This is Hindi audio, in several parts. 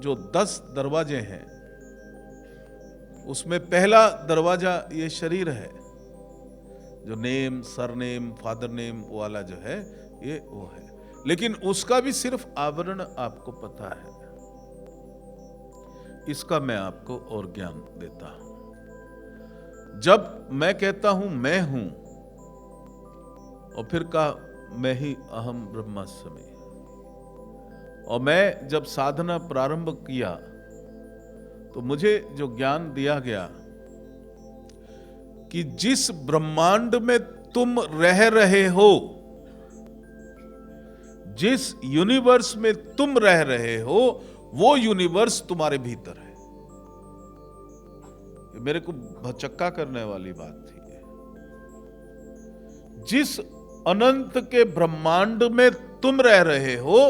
जो 10 दरवाजे हैं उसमें पहला दरवाजा ये शरीर है, जो नेम, सरनेम, फादर नेम वाला जो है ये वो है, लेकिन उसका भी सिर्फ आवरण आपको पता है। इसका मैं आपको और ज्ञान देता हूं। जब मैं कहता हूं मैं हूं, और फिर कहा मैं ही अहम ब्रह्मास्मि, और मैं जब साधना प्रारंभ किया तो मुझे जो ज्ञान दिया गया कि जिस ब्रह्मांड में तुम रह रहे हो, जिस यूनिवर्स में तुम रह रहे हो, वो यूनिवर्स तुम्हारे भीतर है। ये मेरे को भचक्का करने वाली बात थी। जिस अनंत के ब्रह्मांड में तुम रह रहे हो,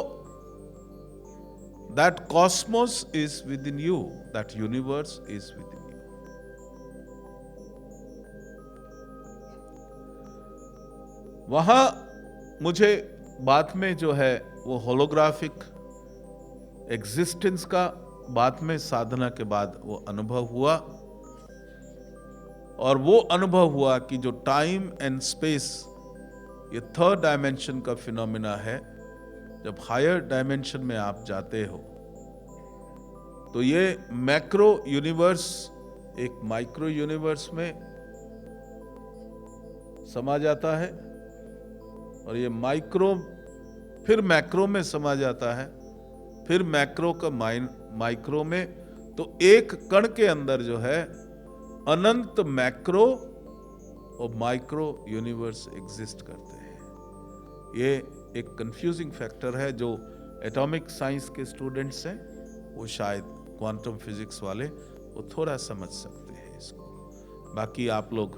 that cosmos is within you, that universe is within you. वहां मुझे बाद में जो है वो होलोग्राफिक एग्जिस्टेंस का बाद में साधना के बाद वो अनुभव हुआ, और वो अनुभव हुआ कि जो टाइम एंड स्पेस ये थर्ड डायमेंशन का फिनोमिना है। जब हायर डायमेंशन में आप जाते हो तो ये मैक्रो यूनिवर्स एक माइक्रो यूनिवर्स में समा जाता है, और ये माइक्रो फिर मैक्रो में समा जाता है, फिर मैक्रो का माइक्रो में। तो एक कण के अंदर जो है अनंत मैक्रो और माइक्रो यूनिवर्स एग्जिस्ट करते हैं। ये एक कंफ्यूजिंग फैक्टर है। जो एटॉमिक साइंस के स्टूडेंट्स हैं वो शायद क्वांटम फिजिक्स वाले वो थोड़ा समझ सकते हैं इसको। बाकी आप लोग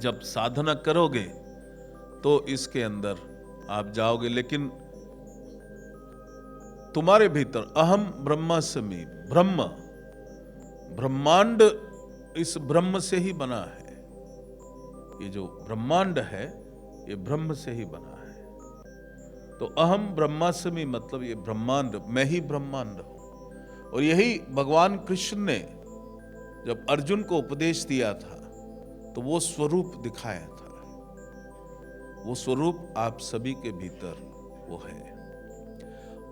जब साधना करोगे तो इसके अंदर आप जाओगे, लेकिन तुम्हारे भीतर अहम ब्रह्मास्मि, ब्रह्म, ब्रह्मांड इस ब्रह्म से ही बना है। ये जो ब्रह्मांड है ये ब्रह्म से ही बना है। तो अहम ब्रह्मास्मि मतलब ये ब्रह्मांड, मैं ही ब्रह्मांड हूं। और यही भगवान कृष्ण ने जब अर्जुन को उपदेश दिया था तो वो स्वरूप दिखाया था। वो स्वरूप आप सभी के भीतर वो है।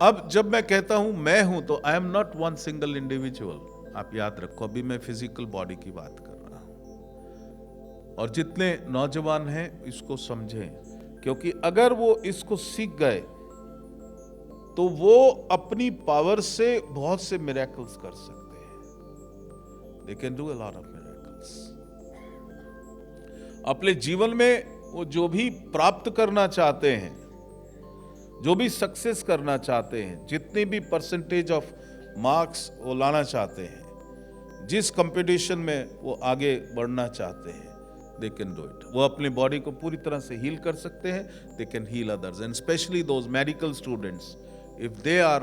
अब जब मैं कहता हूं मैं हूं तो I am not one single individual. आप याद रखो, अभी मैं फिजिकल बॉडी की बात कर रहा हूं। और जितने नौजवान हैं इसको समझें, क्योंकि अगर वो इसको सीख गए तो वो अपनी पावर से बहुत से मिरेकल्स कर सकते हैं। They can do a lot of miracles. अपने जीवन में वो जो भी प्राप्त करना चाहते हैं, जो भी सक्सेस करना चाहते हैं, जितनी भी परसेंटेज ऑफ मार्क्स वो लाना चाहते हैं, जिस कंपटीशन में वो आगे बढ़ना चाहते हैं, दे कैन डू इट। वो अपनी बॉडी को पूरी तरह से हील कर सकते हैं। They can heal others, and especially those medical students, if they are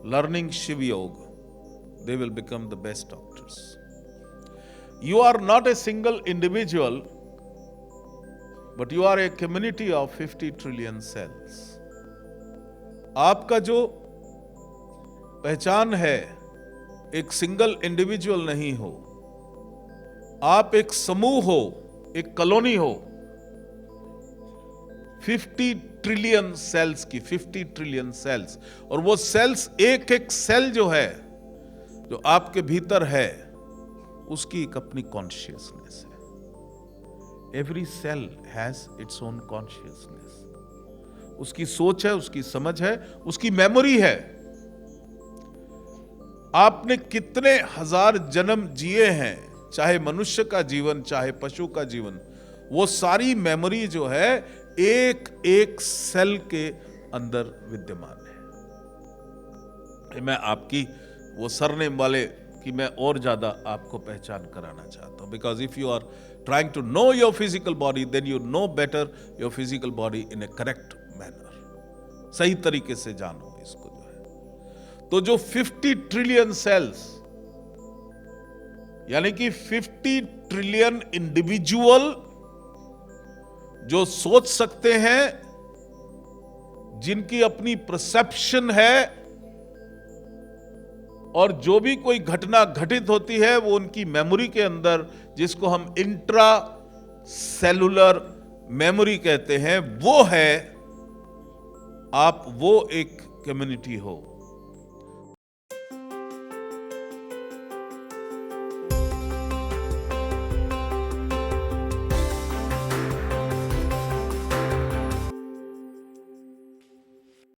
learning Shiv Yog, they will become the best doctors. You are not a single individual, but you are a community of 50 trillion cells. आपका जो पहचान है, एक सिंगल इंडिविजुअल नहीं हो, आप एक समूह हो, एक कॉलोनी हो 50 ट्रिलियन सेल्स की, 50 ट्रिलियन सेल्स। और वो सेल्स, एक एक सेल जो है, जो आपके भीतर है, उसकी एक अपनी कॉन्शियसनेस है। Every cell has its own consciousness. उसकी सोच है, उसकी समझ है, उसकी मेमोरी है। आपने कितने हजार जन्म जिए हैं, चाहे मनुष्य का जीवन, चाहे पशु का जीवन, वो सारी मेमोरी जो है एक एक सेल के अंदर विद्यमान है। मैं आपकी वो सरनेम वाले की मैं और ज्यादा आपको पहचान कराना चाहता हूं, because if you are trying to know your physical body, then you know better your physical body in a correct manner. सही तरीके से जानो इसको जो है। तो जो 50 ट्रिलियन सेल्स, यानी कि 50 ट्रिलियन इंडिविजुअल जो सोच सकते हैं, जिनकी अपनी परसेप्शन है, और जो भी कोई घटना घटित होती है वो उनकी मेमोरी के अंदर, जिसको हम इंट्रा सेलुलर मेमोरी कहते हैं, वो है आप वो एक कम्युनिटी हो।